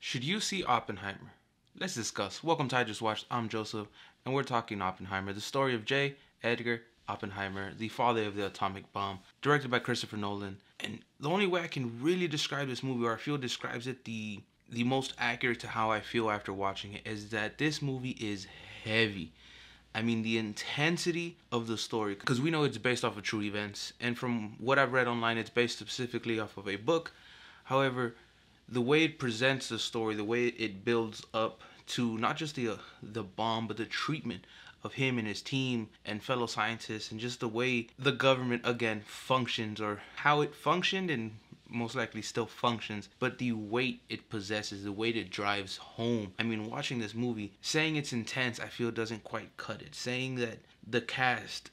Should you see Oppenheimer? Let's discuss. Welcome to IJustWatched. I'm Joseph, and we're talking Oppenheimer, the story of J. Edgar Oppenheimer, the father of the atomic bomb, directed by Christopher Nolan. And the only way I can really describe this movie, or I feel describes it the most accurate to how I feel after watching it, is that this movie is heavy. I mean, the intensity of the story, because we know it's based off of true events, and from what I've read online, it's based specifically off of a book. However, the way it presents the story, the way it builds up to not just the bomb, but the treatment of him and his team and fellow scientists, and just the way the government again functions, or how it functioned and most likely still functions, but the weight it possesses, the weight it drives home. I mean, watching this movie, saying it's intense, I feel doesn't quite cut it. Saying that the cast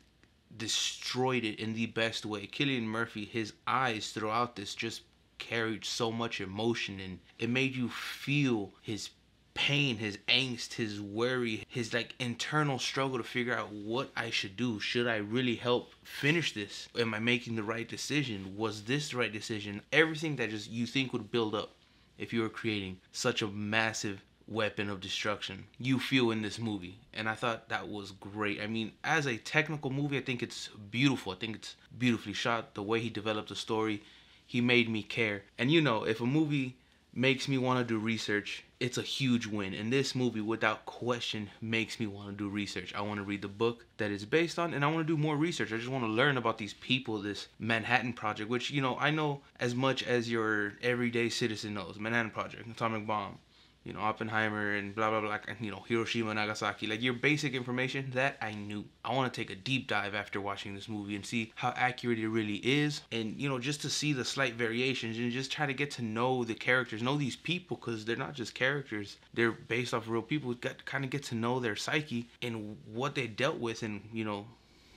destroyed it in the best way. Cillian Murphy, his eyes throughout this just carried so much emotion, and it made you feel his pain, his angst, his worry, his like internal struggle to figure out what I should do. Should I really help finish this? Am I making the right decision? Was this the right decision? Everything that just you think would build up if you were creating such a massive weapon of destruction, you feel in this movie. And I thought that was great. I mean, as a technical movie, I think it's beautiful. I think it's beautifully shot. The way he developed the story, he made me care. And you know, if a movie makes me want to do research, it's a huge win. And this movie, without question, makes me want to do research. I want to read the book that it's based on, and I want to do more research. I just want to learn about these people, this Manhattan Project, which, you know, I know as much as your everyday citizen knows. Manhattan Project, atomic bomb, you know, Oppenheimer and blah, blah, blah, and, you know, Hiroshima, Nagasaki. Like, your basic information, that I knew. I want to take a deep dive after watching this movie and see how accurate it really is. And, you know, just to see the slight variations and just try to get to know the characters, know these people, because they're not just characters. They're based off real people. Kind of get to know their psyche and what they dealt with and, you know,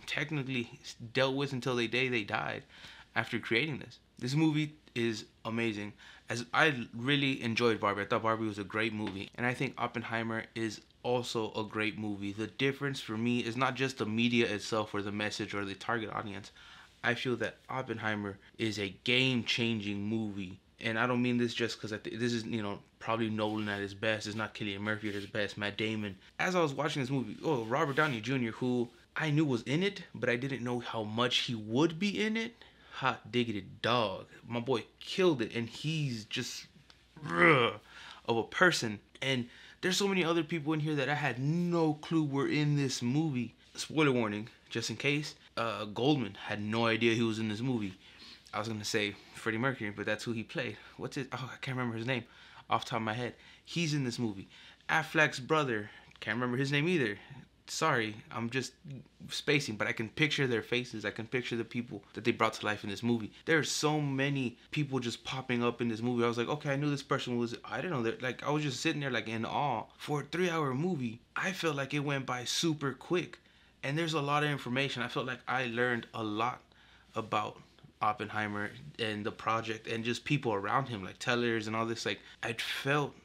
technically dealt with until the day they died after creating this. This movie is amazing. As I really enjoyed Barbie. I thought Barbie was a great movie. And I think Oppenheimer is also a great movie. The difference for me is not just the media itself or the message or the target audience. I feel that Oppenheimer is a game-changing movie. And I don't mean this just because this is, you know, probably Nolan at his best. It's not Cillian Murphy at his best, Matt Damon. As I was watching this movie, Robert Downey Jr., who I knew was in it, but I didn't know how much he would be in it. Hot diggity dog. My boy killed it, and he's just of a person. And there's so many other people in here that I had no clue were in this movie. Spoiler warning, just in case. Goldman had no idea he was in this movie. I was gonna say Freddie Mercury, but that's who he played. What's it? Oh, I can't remember his name off the top of my head. He's in this movie. Affleck's brother, can't remember his name either. Sorry, I'm just spacing, but I can picture their faces. I can picture the people that they brought to life in this movie. There are so many people just popping up in this movie. I was like, okay, I knew this person was, I didn't know that. Like, I was just sitting there like in awe. For a 3-hour movie, I felt like it went by super quick. And there's a lot of information. I felt like I learned a lot about Oppenheimer and the project and just people around him, like tellers and all this. Like, I felt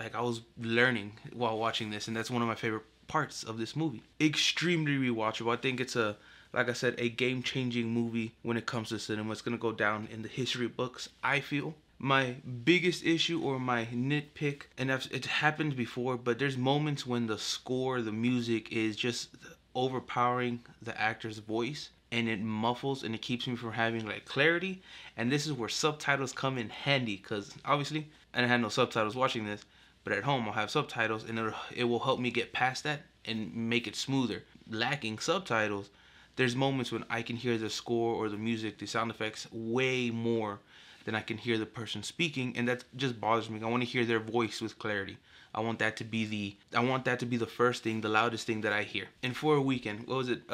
like I was learning while watching this, and that's one of my favorite parts of this movie. Extremely rewatchable. I think it's like I said, a game-changing movie when it comes to cinema. It's gonna go down in the history books, I feel. My biggest issue or my nitpick, and it happened before, but there's moments when the score, the music is just overpowering the actor's voice, and it muffles and it keeps me from having like clarity. And this is where subtitles come in handy, because obviously I didn't have no subtitles watching this. But at home, I'll have subtitles, and it will help me get past that and make it smoother. Lacking subtitles, there's moments when I can hear the score or the music, the sound effects, way more than I can hear the person speaking, and that just bothers me. I want to hear their voice with clarity. I want that to be the first thing, the loudest thing that I hear. And for a weekend, what was it,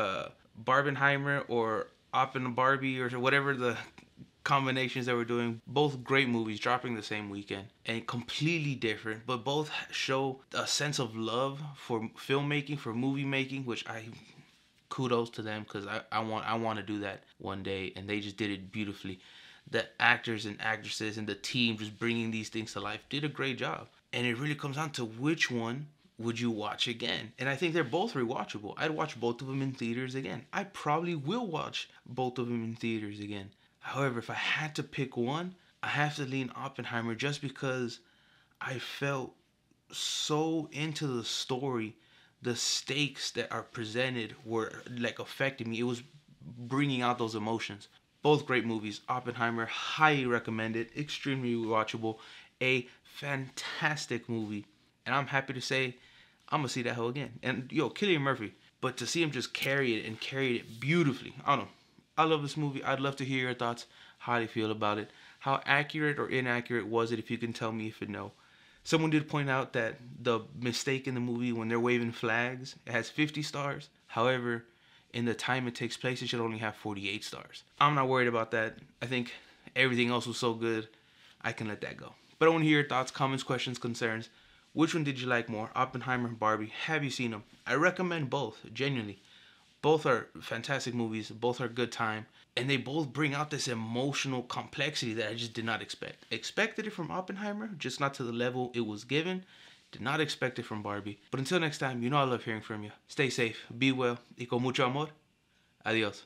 Barbienheimer or Barbie or whatever the combinations that we're doing, both great movies dropping the same weekend and completely different, but both show a sense of love for filmmaking, for movie making, which I kudos to them, because I want to do that one day, and they just did it beautifully. The actors and actresses and the team just bringing these things to life did a great job, and it really comes down to which one would you watch again. And I think they're both rewatchable. I'd watch both of them in theaters again. I probably will watch both of them in theaters again. However, if I had to pick one, I have to lean Oppenheimer, just because I felt so into the story. The stakes that are presented were like affecting me. It was bringing out those emotions. Both great movies. Oppenheimer, highly recommended, extremely watchable, a fantastic movie, and I'm happy to say I'm gonna see that hell again. And yo, Cillian Murphy, but to see him just carry it and carry it beautifully, I don't know. I love this movie. I'd love to hear your thoughts. How do you feel about it? How accurate or inaccurate was it? If you can tell me if you know. Someone did point out that the mistake in the movie when they're waving flags, it has 50 stars. However, in the time it takes place, it should only have 48 stars. I'm not worried about that. I think everything else was so good, I can let that go. But I want to hear your thoughts, comments, questions, concerns. Which one did you like more, Oppenheimer and Barbie? Have you seen them? I recommend both, genuinely. Both are fantastic movies. Both are good time. And they both bring out this emotional complexity that I just did not expect. Expected it from Oppenheimer, just not to the level it was given. Did not expect it from Barbie. But until next time, you know I love hearing from you. Stay safe, be well, y con mucho amor. Adios.